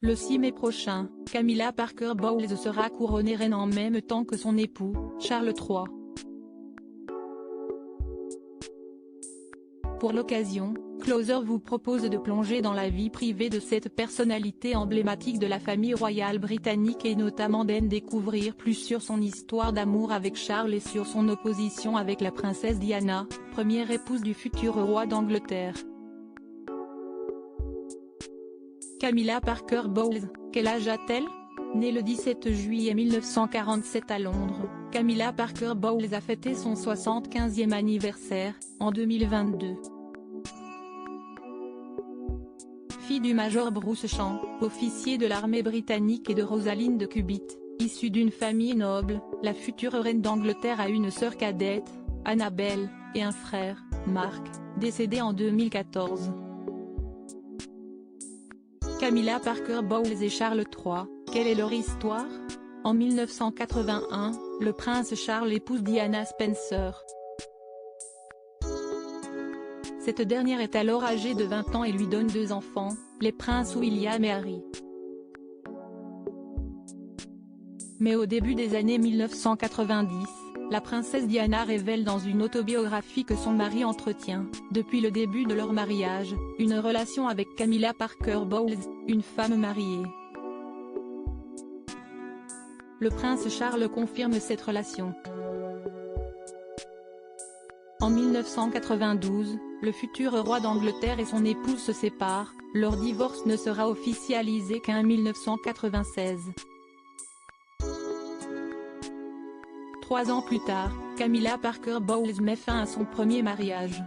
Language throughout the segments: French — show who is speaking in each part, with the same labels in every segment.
Speaker 1: Le 6 mai prochain, Camilla Parker Bowles sera couronnée reine en même temps que son époux, Charles III. Pour l'occasion, Closer vous propose de plonger dans la vie privée de cette personnalité emblématique de la famille royale britannique et notamment d'en découvrir plus sur son histoire d'amour avec Charles et sur son opposition avec la princesse Diana, première épouse du futur roi d'Angleterre. Camilla Parker Bowles, quel âge a-t-elle? Née le 17 juillet 1947 à Londres, Camilla Parker Bowles a fêté son 75e anniversaire, en 2022. Fille du major Bruce Champ, officier de l'armée britannique et de Rosalind Cubitt, issue d'une famille noble, la future reine d'Angleterre a une sœur cadette, Annabelle, et un frère, Mark, décédé en 2014. Camilla Parker Bowles et Charles III, quelle est leur histoire? En 1981, le prince Charles épouse Diana Spencer. Cette dernière est alors âgée de 20 ans et lui donne 2 enfants, les princes William et Harry. Mais au début des années 1990, la princesse Diana révèle dans une autobiographie que son mari entretient, depuis le début de leur mariage, une relation avec Camilla Parker Bowles, une femme mariée. Le prince Charles confirme cette relation. En 1992, le futur roi d'Angleterre et son épouse se séparent, leur divorce ne sera officialisé qu'en 1996. 3 ans plus tard, Camilla Parker Bowles met fin à son premier mariage.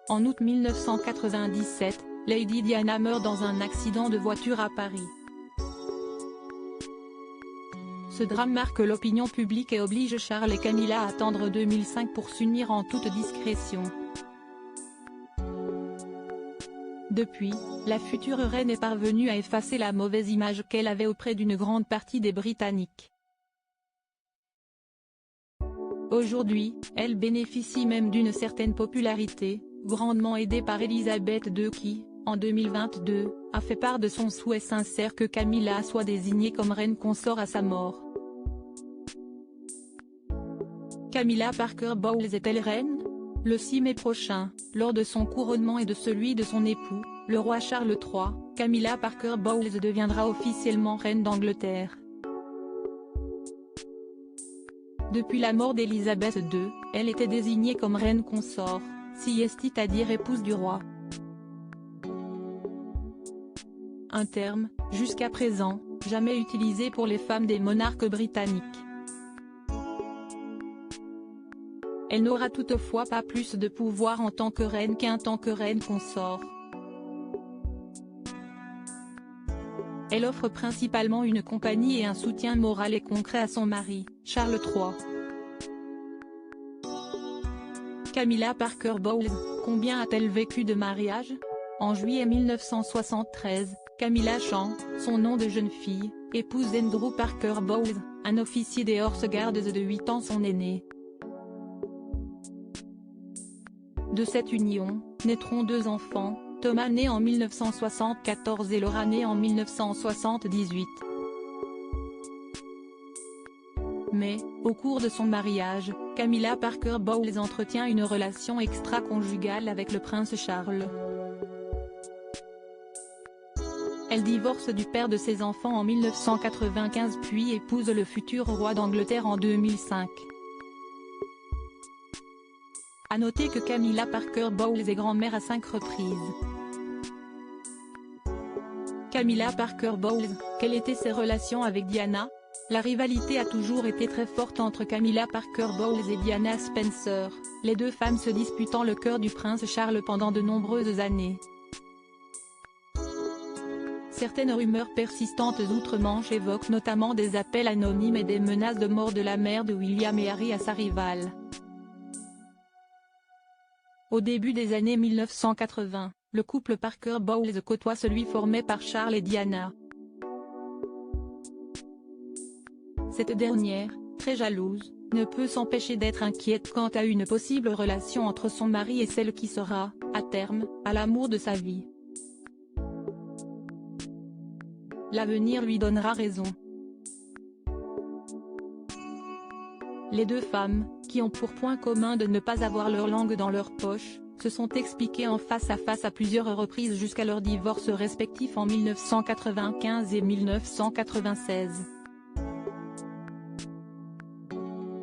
Speaker 1: En août 1997, Lady Diana meurt dans un accident de voiture à Paris. Ce drame marque l'opinion publique et oblige Charles et Camilla à attendre 2005 pour s'unir en toute discrétion. Depuis, la future reine est parvenue à effacer la mauvaise image qu'elle avait auprès d'une grande partie des Britanniques. Aujourd'hui, elle bénéficie même d'une certaine popularité, grandement aidée par Elisabeth II qui, en 2022, a fait part de son souhait sincère que Camilla soit désignée comme reine consort à sa mort. Camilla Parker Bowles est-elle reine? Le 6 mai prochain, lors de son couronnement et de celui de son époux, le roi Charles III, Camilla Parker Bowles deviendra officiellement reine d'Angleterre. Depuis la mort d'Elisabeth II, elle était désignée comme reine consort, c'est-à-dire épouse du roi. Un terme, jusqu'à présent, jamais utilisé pour les femmes des monarques britanniques. Elle n'aura toutefois pas plus de pouvoir en tant que reine qu'en tant que reine consort. Elle offre principalement une compagnie et un soutien moral et concret à son mari, Charles III. Camilla Parker Bowles, combien a-t-elle vécu de mariages? En juillet 1973, Camilla Champ, son nom de jeune fille, épouse Andrew Parker Bowles, un officier des Horse Guards de 8 ans son aîné. De cette union, naîtront 2 enfants, Thomas né en 1974 et Laura née en 1978. Mais, au cours de son mariage, Camilla Parker Bowles entretient une relation extra-conjugale avec le prince Charles. Elle divorce du père de ses enfants en 1995 puis épouse le futur roi d'Angleterre en 2005. À noter que Camilla Parker Bowles est grand-mère à 5 reprises. Camilla Parker Bowles, quelles étaient ses relations avec Diana? La rivalité a toujours été très forte entre Camilla Parker Bowles et Diana Spencer, les 2 femmes se disputant le cœur du prince Charles pendant de nombreuses années. Certaines rumeurs persistantes outre-Manche évoquent notamment des appels anonymes et des menaces de mort de la mère de William et Harry à sa rivale. Au début des années 1980, le couple Parker Bowles côtoie celui formé par Charles et Diana. Cette dernière, très jalouse, ne peut s'empêcher d'être inquiète quant à une possible relation entre son mari et celle qui sera, à terme, à l'amour de sa vie. L'avenir lui donnera raison. Les deux femmes, qui ont pour point commun de ne pas avoir leur langue dans leur poche, se sont expliquées en face à plusieurs reprises jusqu'à leur divorce respectif en 1995 et 1996.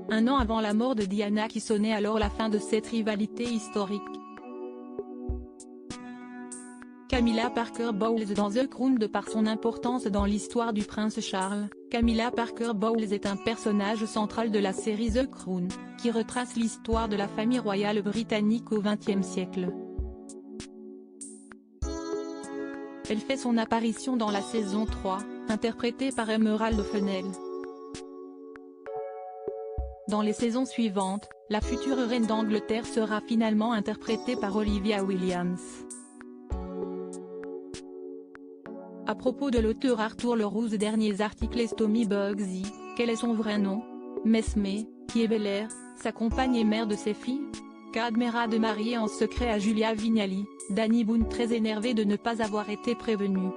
Speaker 1: Un an avant la mort de Diana qui sonnait alors la fin de cette rivalité historique. Camilla Parker Bowles dans The Crown. De par son importance dans l'histoire du prince Charles, Camilla Parker Bowles est un personnage central de la série The Crown, qui retrace l'histoire de la famille royale britannique au XXe siècle. Elle fait son apparition dans la saison 3, interprétée par Emerald Fennell. Dans les saisons suivantes, la future reine d'Angleterre sera finalement interprétée par Olivia Williams. À propos de l'auteur Arthur Leroux, derniers articles Tommy Bugsy, quel est son vrai nom? Mesme, qui est Bel-Air, sa compagne et mère de ses filles? Cadmerade mariée en secret à Julia Vignali, Danny Boone très énervé de ne pas avoir été prévenu.